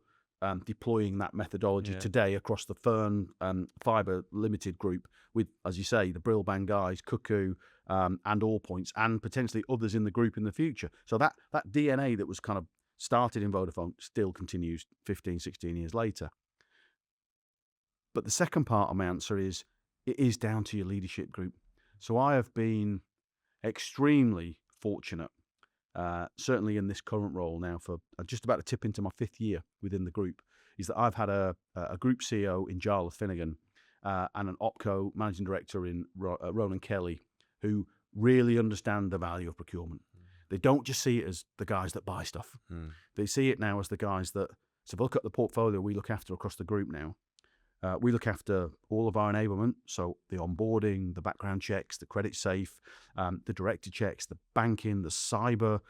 deploying that methodology today across the Fern Fibre Limited group with, as you say, the Broadband guys, Cuckoo, and All Points, and potentially others in the group in the future. So that DNA that was kind of started in Vodafone still continues 15, 16 years later. But the second part of my answer is, it is down to your leadership group. So I have been extremely fortunate, certainly in this current role now for just about to tip into my 5th year within the group, is that I've had a group CEO in Jarlath Finnegan and an OpCo managing director in Roland Kelly, who really understand the value of procurement. They don't just see it as the guys that buy stuff. They see it now as the guys that, so if I look at the portfolio we look after across the group now, we look after all of our enablement, so the onboarding, the background checks, the credit safe, the director checks, the banking, the cyber,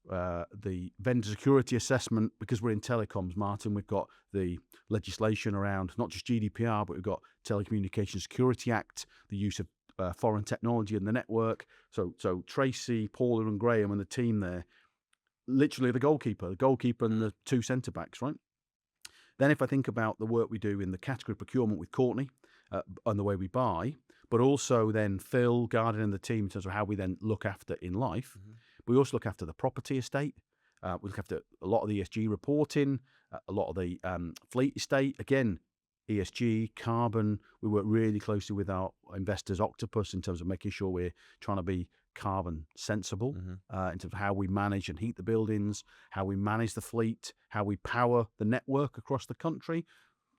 the vendor security assessment. Because we're in telecoms, Martin, we've got the legislation around not just GDPR, but we've got Telecommunications Security Act, the use of foreign technology in the network. So Tracy, Paula and Graham and the team there, literally the goalkeeper and the 2 centre backs, right? Then if I think about the work we do in the category procurement with Courtney and the way we buy, but also then Phil, Garden and the team in terms of how we then look after in life. We also look after the property estate. We look after a lot of the ESG reporting, a lot of the fleet estate. Again, ESG, carbon. We work really closely with our investors, Octopus, in terms of making sure we're trying to be carbon sensible in terms of how we manage and heat the buildings, how we manage the fleet, how we power the network across the country.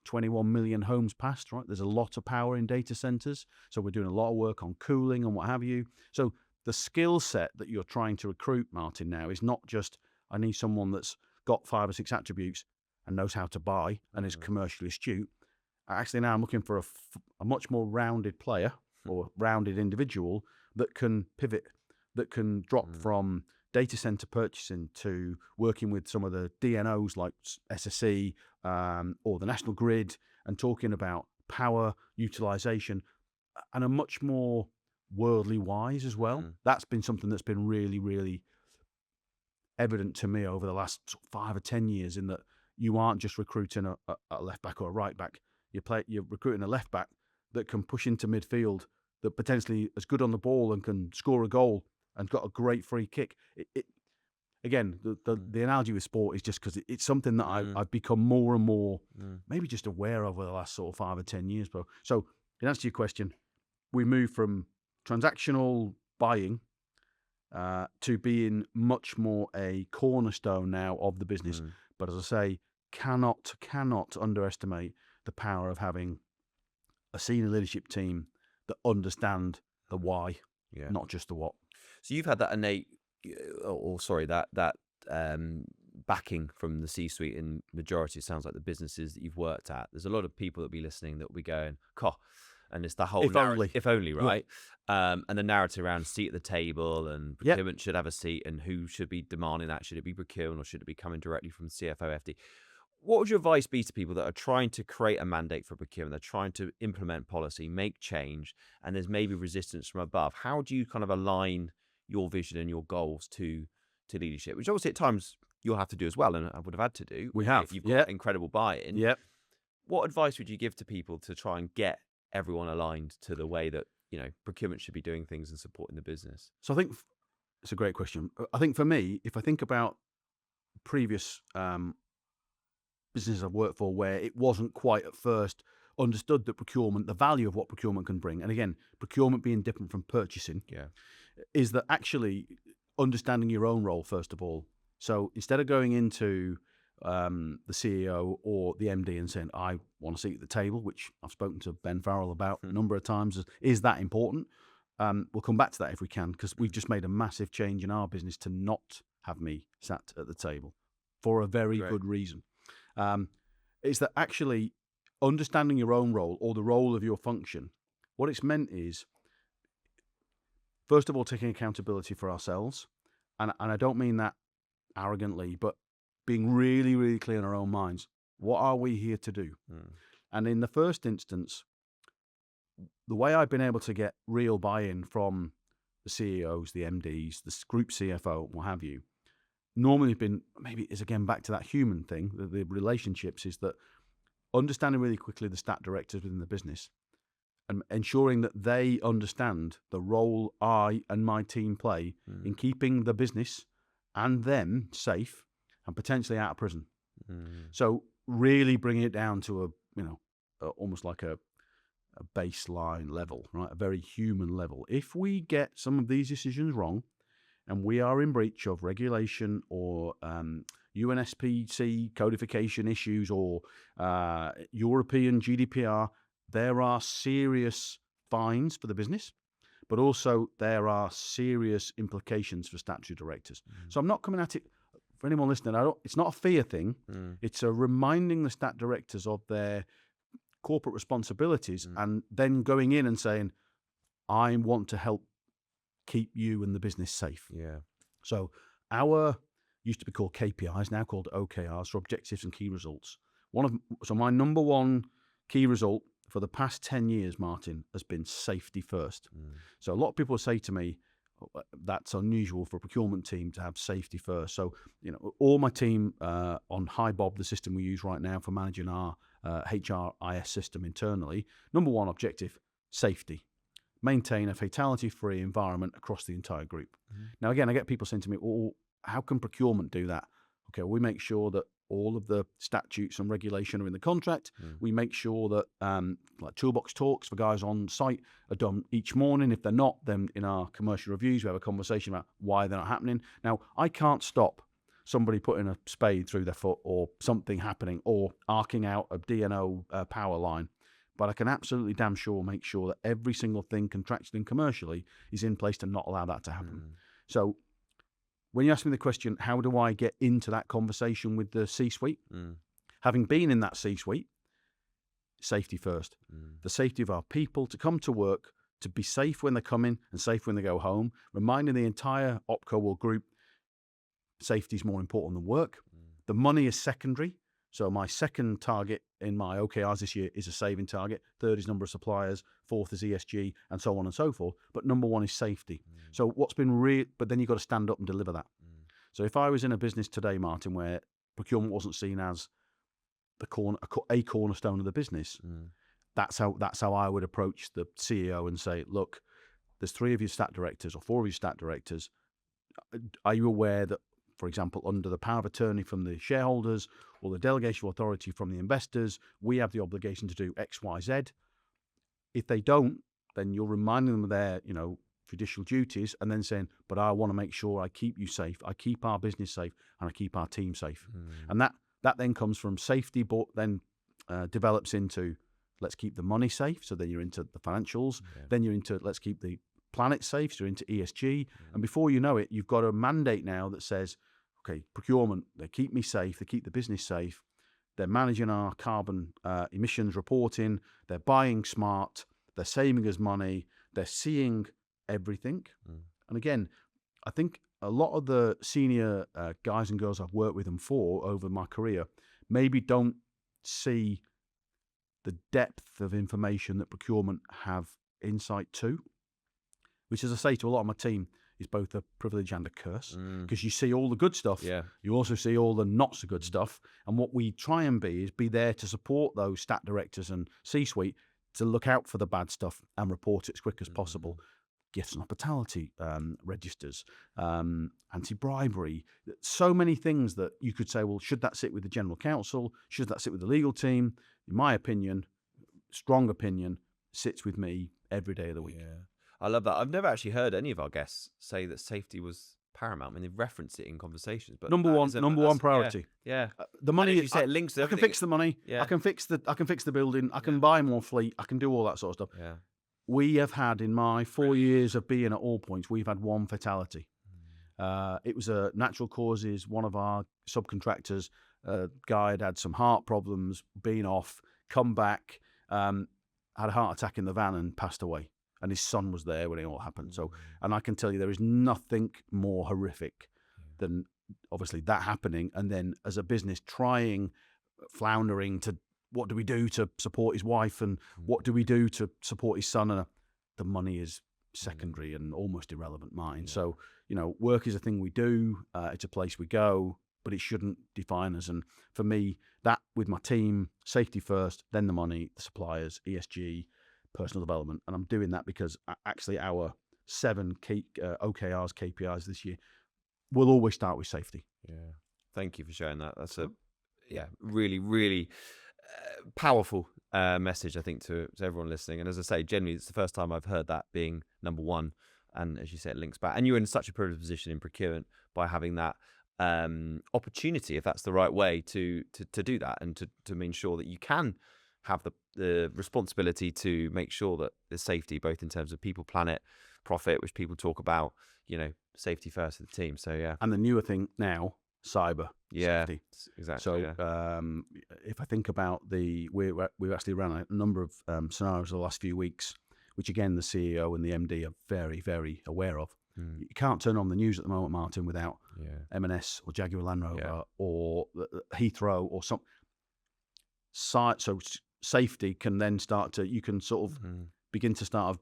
21 million homes passed, right? There's a lot of power in data centers. So we're doing a lot of work on cooling and what have you. So the skill set that you're trying to recruit, Martin, now is not just, I need someone that's got 5 or 6 attributes and knows how to buy and is commercially astute. Actually, now I'm looking for a much more rounded player or rounded individual that can pivot, that can drop from data center purchasing to working with some of the DNOs like SSE or the National Grid and talking about power utilization and a much more worldly wise as well. That's been something that's been really, really evident to me over the last 5 or 10 years, in that you aren't just recruiting a left back or a right back. You're recruiting a left back that can push into midfield, that potentially is good on the ball and can score a goal and got a great free kick. Again, the analogy with sport is just because it's something that I've become more and more maybe just aware of over the last sort of 5 or 10 years, bro. So in answer to your question, we moved from transactional buying to being much more a cornerstone now of the business. But as I say, cannot underestimate the power of having a senior leadership team that understand the why, not just the what. So you've had that innate, that backing from the C-suite in majority. It sounds like the businesses that you've worked at. There's a lot of people that will be listening that will be going, and it's the whole if only, right? And the narrative around seat at the table and procurement should have a seat, and who should be demanding that? Should it be procurement or should it be coming directly from CFO, FD? What would your advice be to people that are trying to create a mandate for procurement? They're trying to implement policy, make change, and there's maybe resistance from above. How do you kind of align your vision and your goals to leadership? Which obviously at times you'll have to do as well, and I would have had to do. We have, You've yeah. got incredible buy-in. Yep. What advice would you give to people to try and get everyone aligned to the way that procurement should be doing things and supporting the business? So I think it's a great question. I think for me, if I think about previous businesses I've worked for where it wasn't quite at first understood that procurement, the value of what procurement can bring, and again, procurement being different from purchasing, Yeah. is that actually understanding your own role, first of all. So instead of going into the CEO or the MD and saying, I want to sit at the table, which I've spoken to Ben Farrell about a number of times, is that important? We'll come back to that if we can, because we've just made a massive change in our business to not have me sat at the table for a very good reason. Is that actually understanding your own role or the role of your function, what it's meant is, first of all, taking accountability for ourselves. And I don't mean that arrogantly, but being really, really clear in our own minds. What are we here to do? And in the first instance, the way I've been able to get real buy-in from the CEOs, the MDs, the group CFO, what have you, normally been, maybe is again back to that human thing, the relationships, is that understanding really quickly the stat directors within the business and ensuring that they understand the role I and my team play in keeping the business and them safe and potentially out of prison. So really bringing it down to almost like a baseline level, right? A very human level. If we get some of these decisions wrong, and we are in breach of regulation or UNSPC codification issues or European GDPR, there are serious fines for the business, but also there are serious implications for statutory directors. So I'm not coming at it, for anyone listening, it's not a fear thing. It's a reminding the stat directors of their corporate responsibilities and then going in and saying, I want to help keep you and the business safe. Yeah. So our used to be called KPIs, now called OKRs, for objectives and key results. So my number one key result for the past 10 years, Martin, has been safety first. So a lot of people say to me, that's unusual for a procurement team to have safety first. So, all my team on HiBob, the system we use right now for managing our HRIS system internally, number one objective, safety. Maintain a fatality-free environment across the entire group. Now, again, I get people saying to me, well, how can procurement do that? Okay, we make sure that all of the statutes and regulation are in the contract. We make sure that like toolbox talks for guys on site are done each morning. If they're not, then in our commercial reviews, we have a conversation about why they're not happening. Now, I can't stop somebody putting a spade through their foot or something happening or arcing out a DNO power line. But I can absolutely damn sure make sure that every single thing contractually and commercially is in place to not allow that to happen. So when you ask me the question, how do I get into that conversation with the C-suite? Having been in that C-suite, safety first. The safety of our people to come to work, to be safe when they come in and safe when they go home, reminding the entire OpCo or group, safety is more important than work. The money is secondary. So my second target in my OKRs this year is a saving target. Third is number of suppliers. Fourth is ESG, and so on and so forth. But number one is safety. So what's been but then you've got to stand up and deliver that. So if I was in a business today, Martin, where procurement wasn't seen as a cornerstone of the business, that's how I would approach the CEO and say, look, there's 3 of your stat directors or 4 of your stat directors. Are you aware that, for example, under the power of attorney from the shareholders or the delegation of authority from the investors, we have the obligation to do X, Y, Z. If they don't, then you're reminding them of their, judicial duties and then saying, but I want to make sure I keep you safe, I keep our business safe, and I keep our team safe. And that then comes from safety, but then develops into let's keep the money safe. So then you're into the financials. Then you're into let's keep the planet safe. So you're into ESG. And before you know it, you've got a mandate now that says, okay, procurement, they keep me safe, they keep the business safe, they're managing our carbon emissions reporting, they're buying smart, they're saving us money, they're seeing everything. And again, I think a lot of the senior guys and girls I've worked with and for over my career maybe don't see the depth of information that procurement have insight to, which, as I say to a lot of my team, is both a privilege and a curse, because you see all the good stuff. Yeah. You also see all the not so good stuff. And what we try and be there to support those stat directors and C-suite to look out for the bad stuff and report it as quick as possible. Gifts and hospitality registers, anti-bribery, so many things that you could say, well, should that sit with the general counsel? Should that sit with the legal team? In my opinion, strong opinion, sits with me every day of the week. Yeah. I love that. I've never actually heard any of our guests say that safety was paramount. I mean, they've referenced it in conversations, but number one priority. Yeah. The money, you say, it links to I can everything. fix the money. Yeah. I can fix the building. I can buy more fleet. I can do all that sort of stuff. Yeah. We have had, in my 4 years of being at All Points, we've had one fatality. It was a natural causes. One of our subcontractors, guy had some heart problems, been off, come back, had a heart attack in the van and passed away. And his son was there when it all happened. So, and I can tell you, there is nothing more horrific than obviously that happening. And then as a business floundering to, what do we do to support his wife, and what do we do to support his son? And the money is secondary and almost irrelevant, mine. So, work is a thing we do. It's a place we go, but it shouldn't define us. And for me, that with my team, safety first, then the money, the suppliers, ESG, personal development. And I'm doing that because actually our 7 OKRs, KPIs this year will always start with safety. Yeah. Thank you for sharing that. That's a really, really powerful message, I think, to everyone listening. And as I say, generally, it's the first time I've heard that being number one. And as you said, it links back. And you're in such a privileged position in procurement by having that opportunity, if that's the right way, to do that, and to mean sure that you can have the responsibility to make sure that there's safety, both in terms of people, planet, profit, which people talk about, safety first of the team. So, yeah. And the newer thing now, cyber safety. Exactly. So if I think about we've actually ran a number of scenarios the last few weeks, which again, the CEO and the MD are very, very aware of. You can't turn on the news at the moment, Martin, without M&S or Jaguar Land Rover or Heathrow or some. So safety can then you can sort of begin to start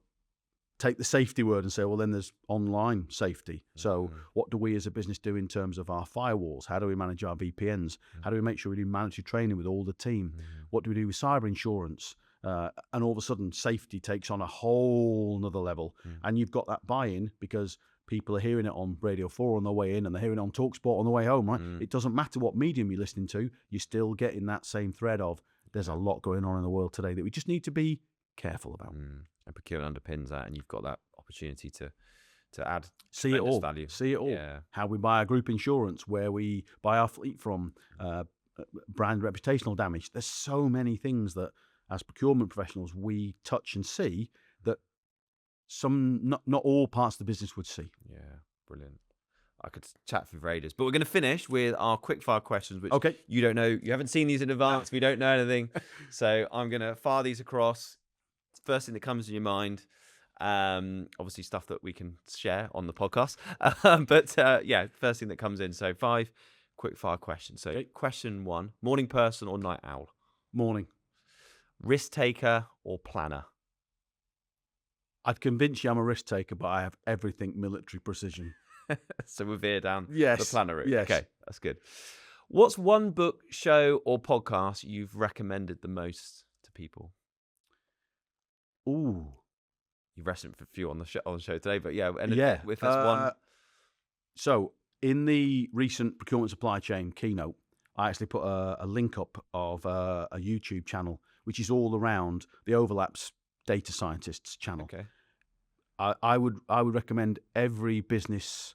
take the safety word and say, well, then there's online safety. So what do we as a business do in terms of our firewalls? How do we manage our VPNs? How do we make sure we do mandatory training with all the team? What do we do with cyber insurance? And all of a sudden, safety takes on a whole nother level. And you've got that buy-in because people are hearing it on Radio 4 on their way in, and they're hearing it on TalkSport on the way home, right? It doesn't matter what medium you're listening to, you're still getting that same thread of there's a lot going on in the world today that we just need to be careful about. And procurement underpins that, and you've got that opportunity to add see it all value. See it all. How we buy our group insurance, where we buy our fleet from, brand reputational damage. There's so many things that as procurement professionals we touch and see that not all parts of the business would see. Yeah, brilliant. I could chat for ages, but we're going to finish with our quickfire questions, which you don't know. You haven't seen these in advance. We don't know anything. So I'm going to fire these across. First thing that comes to your mind, obviously stuff that we can share on the podcast. But first thing that comes in. So 5 quickfire questions. So question 1, morning person or night owl? Morning. Risk taker or planner? I'd convince you I'm a risk taker, but I have everything military precision. So we're veer down the planner route. Yes. Okay, that's good. What's one book, show, or podcast you've recommended the most to people? Ooh, you've referenced a few on the show today, but if that's one. So in the recent procurement supply chain keynote, I actually put a link up of a YouTube channel, which is all around the overlaps data scientists channel. Okay. I would recommend every business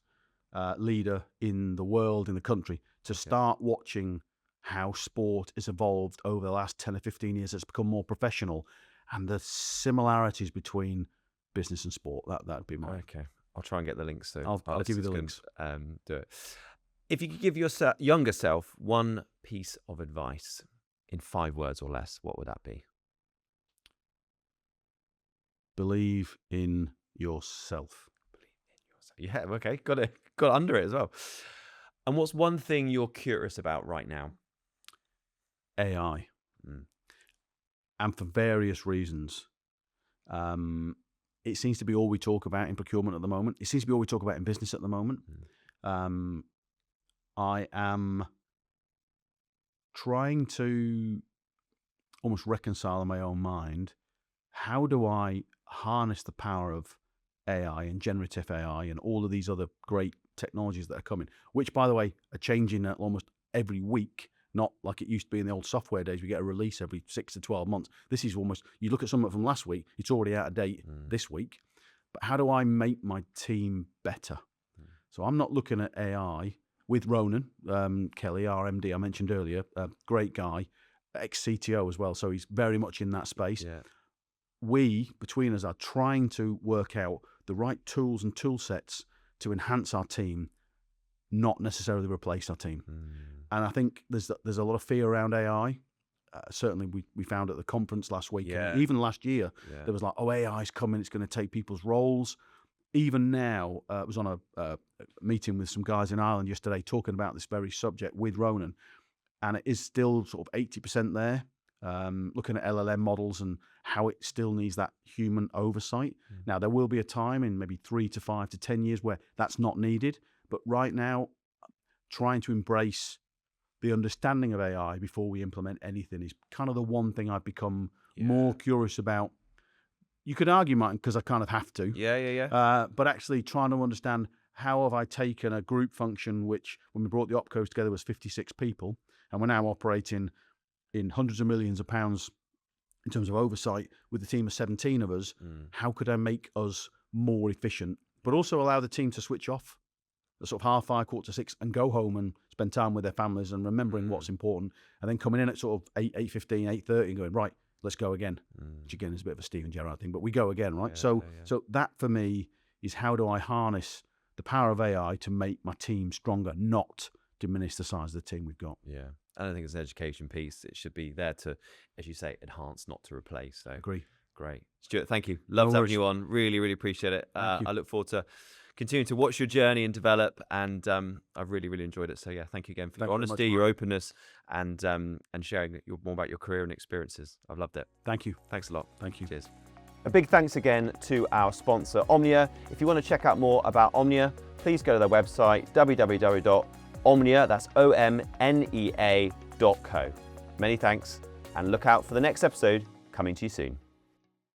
leader in the world, in the country, to start watching how sport has evolved over the last 10 or 15 years. It's become more professional, and the similarities between business and sport. That'd be my. Okay, I'll try and get the links. So I'll give you the links. Do it. If you could give your younger self one piece of advice in 5 words or less, what would that be? Believe in yourself. Yeah, okay, got under it as well. And what's one thing you're curious about right now? AI. And for various reasons. It seems to be all we talk about in procurement at the moment. It seems to be all we talk about in business at the moment. I am trying to almost reconcile in my own mind, how do I harness the power of AI and generative AI and all of these other great technologies that are coming, which, by the way, are changing almost every week, not like it used to be in the old software days. We get a release every 6 to 12 months. This is almost, you look at something from last week, it's already out of date this week. But how do I make my team better? So I'm not looking at AI with Ronan Kelly, our MD I mentioned earlier, a great guy, ex-CTO as well, so he's very much in that space. Yeah. We, between us, are trying to work out the right tools and tool sets to enhance our team, not necessarily replace our team. And I think there's a lot of fear around AI. Certainly we found at the conference last week, and even last year, there was like, oh, AI's coming, it's going to take people's roles. Even now, I was on a meeting with some guys in Ireland yesterday talking about this very subject with Ronan, and it is still sort of 80% there, looking at LLM models and how it still needs that human oversight. Now, there will be a time in maybe 3 to 5 to 10 years where that's not needed, but right now, trying to embrace the understanding of AI before we implement anything is kind of the one thing I've become more curious about. You could argue, Martin, because I kind of have to. But actually trying to understand, how have I taken a group function which, when we brought the opcos together, was 56 people, and we're now operating in hundreds of millions of pounds in terms of oversight with a team of 17 of us. How could I make us more efficient, but also allow the team to switch off at sort of 5:30, 5:45, and go home and spend time with their families and remembering what's important, and then coming in at sort of 8:15, 8:30 and going, right, let's go again. Which again is a bit of a Stephen Gerrard thing, but we go again, right? So that for me is, how do I harness the power of AI to make my team stronger, not diminish the size of the team we've got. Yeah. And I think it's an education piece. It should be there to, as you say, enhance, not to replace. So Agree. Great. Stuart, thank you. Love having you on. Really, really appreciate it. I look forward to continuing to watch your journey and develop, and I've really, really enjoyed it. So yeah, thank you again for your honesty, your openness, and sharing more about your career and experiences. I've loved it. Thank you. Thanks a lot. Thank you. Cheers. A big thanks again to our sponsor, Omnia. If you want to check out more about Omnia, please go to their website, www.omnia, that's omnea.co. Many thanks, and look out for the next episode coming to you soon.